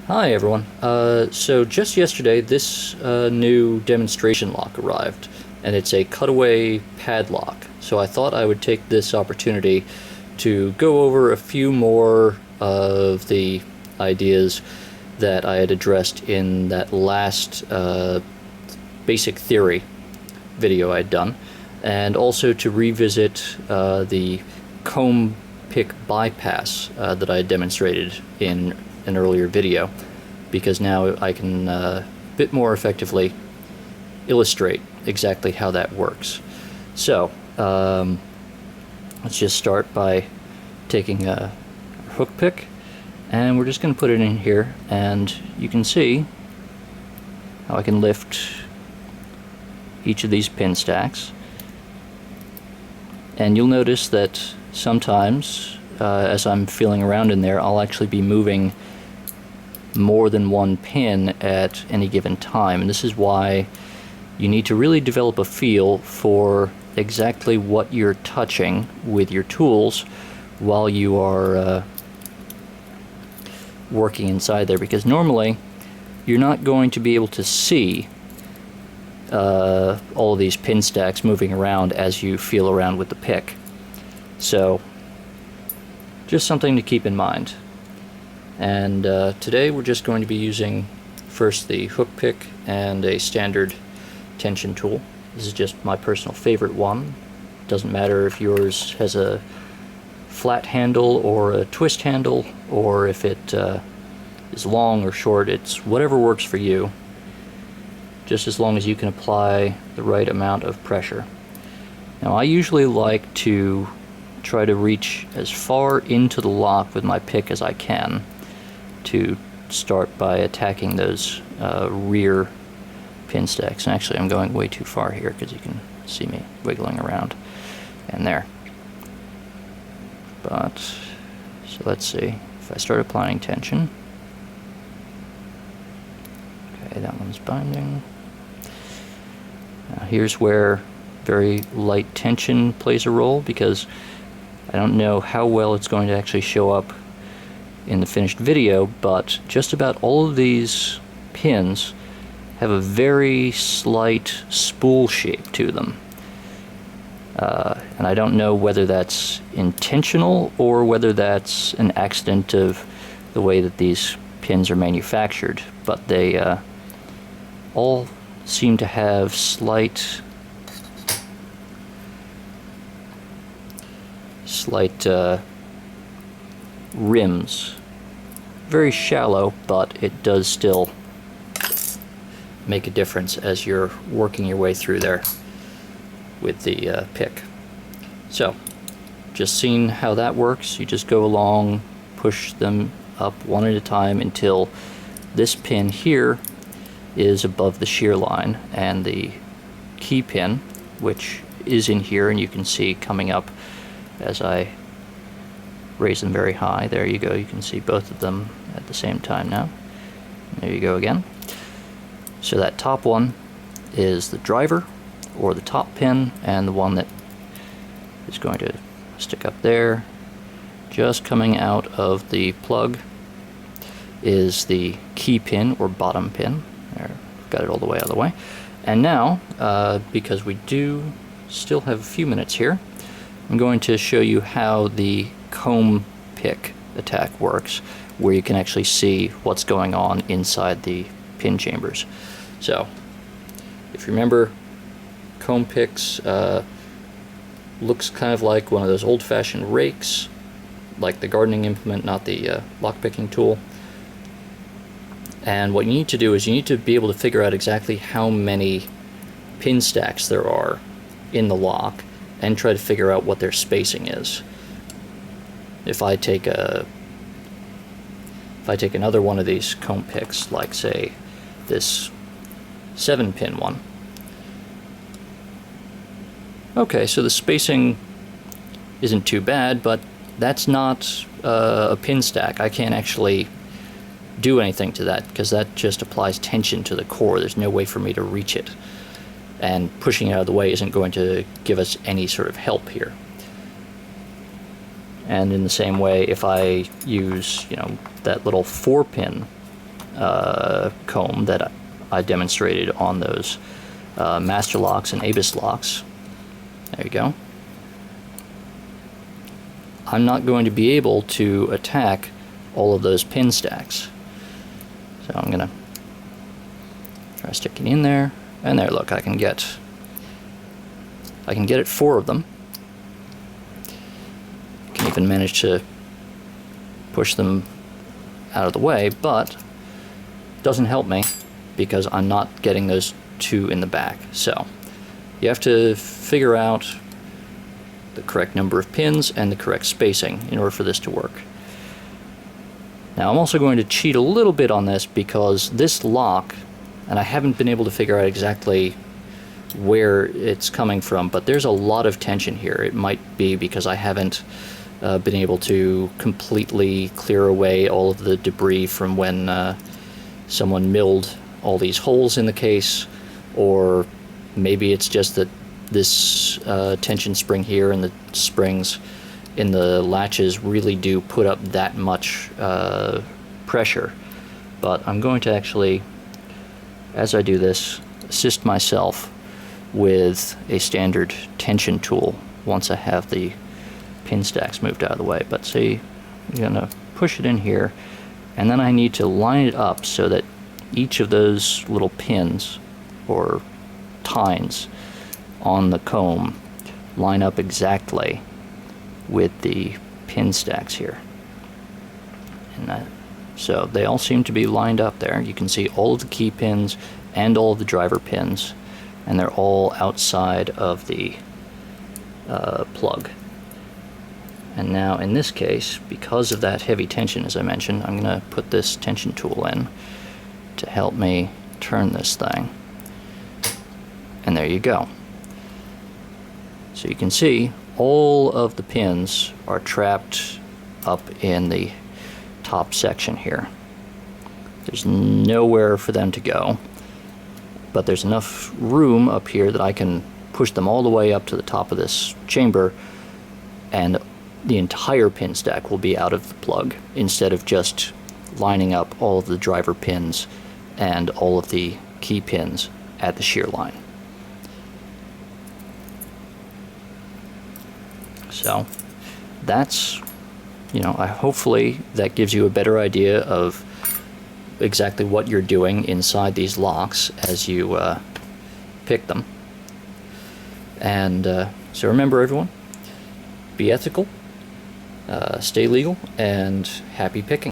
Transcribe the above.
Hi everyone. So just yesterday this new demonstration lock arrived, and it's a cutaway padlock. So I thought I would take this opportunity to go over a few more of the ideas that I had addressed in that last basic theory video I'd done, and also to revisit the comb pick bypass that I had demonstrated in an earlier video, because now I can a bit more effectively illustrate exactly how that works. So let's just start by taking a hook pick, and we're just going to put it in here, and you can see how I can lift each of these pin stacks, and you'll notice that sometimes as I'm feeling around in there, I'll actually be moving more than one pin at any given time, and this is why you need to really develop a feel for exactly what you're touching with your tools while you are working inside there, because normally you're not going to be able to see all of these pin stacks moving around as you feel around with the pick. So just something to keep in mind. And today we're just going to be using first the hook pick and a standard tension tool. This is just my personal favorite one. Doesn't matter if yours has a flat handle or a twist handle, or if it is long or short. It's whatever works for you, just as long as you can apply the right amount of pressure. Now I usually like to try to reach as far into the lock with my pick as I can, to start by attacking those rear pin stacks. And actually I'm going way too far here because you can see me wiggling around, and there. But so let's see if I start applying tension. Okay, that one's binding. Now here's where very light tension plays a role, because I don't know how well it's going to actually show up in the finished video, but just about all of these pins have a very slight spool shape to them. And I don't know whether that's intentional or whether that's an accident of the way that these pins are manufactured, but they all seem to have slight rims. Very shallow, but it does still make a difference as you're working your way through there with the pick. So just seeing how that works, you just go along, push them up one at a time until this pin here is above the shear line, and the key pin, which is in here, and you can see coming up as I raise them very high. There you go, you can see both of them at the same time now. There you go again. So that top one is the driver, or the top pin, and the one that is going to stick up there, just coming out of the plug, is the key pin or bottom pin. There, got it all the way out of the way. And now, because we do still have a few minutes here, I'm going to show you how the comb pick attack works, where you can actually see what's going on inside the pin chambers. So if you remember, comb picks looks kind of like one of those old-fashioned rakes, like the gardening implement, not the lock-picking tool. And what you need to do is you need to be able to figure out exactly how many pin stacks there are in the lock, and try to figure out what their spacing is. If I take another one of these comb picks, like say this 7-pin one. Okay, so the spacing isn't too bad, but that's not a pin stack. I can't actually do anything to that, because that just applies tension to the core. There's no way for me to reach it, and pushing it out of the way isn't going to give us any sort of help here. And in the same way, if I use, that little 4-pin comb that I demonstrated on those master locks and ABIS locks. There you go. I'm not going to be able to attack all of those pin stacks. So I'm going to try sticking in there, and there, look, I can get it 4 of them. Can even manage to push them out of the way, but it doesn't help me because I'm not getting those 2 in the back. So you have to figure out the correct number of pins and the correct spacing in order for this to work. Now I'm also going to cheat a little bit on this because this lock, and I haven't been able to figure out exactly where it's coming from, but there's a lot of tension here. It might be because I haven't been able to completely clear away all of the debris from when someone milled all these holes in the case, or maybe it's just that this tension spring here and the springs in the latches really do put up that much pressure. But I'm going to actually, as I do this, assist myself with a standard tension tool once I have the pin stacks moved out of the way. But see, I'm going to push it in here, and then I need to line it up so that each of those little pins or tines on the comb line up exactly with the pin stacks here. And so they all seem to be lined up there. You can see all of the key pins and all of the driver pins, and they're all outside of the plug. And now in this case, because of that heavy tension, as I mentioned, I'm going to put this tension tool in to help me turn this thing. And there you go. So you can see all of the pins are trapped up in the top section here. There's nowhere for them to go, but there's enough room up here that I can push them all the way up to the top of this chamber, and the entire pin stack will be out of the plug instead of just lining up all of the driver pins and all of the key pins at the shear line. So that's, hopefully that gives you a better idea of exactly what you're doing inside these locks as you pick them. And so remember, everyone, be ethical, stay legal, and happy picking.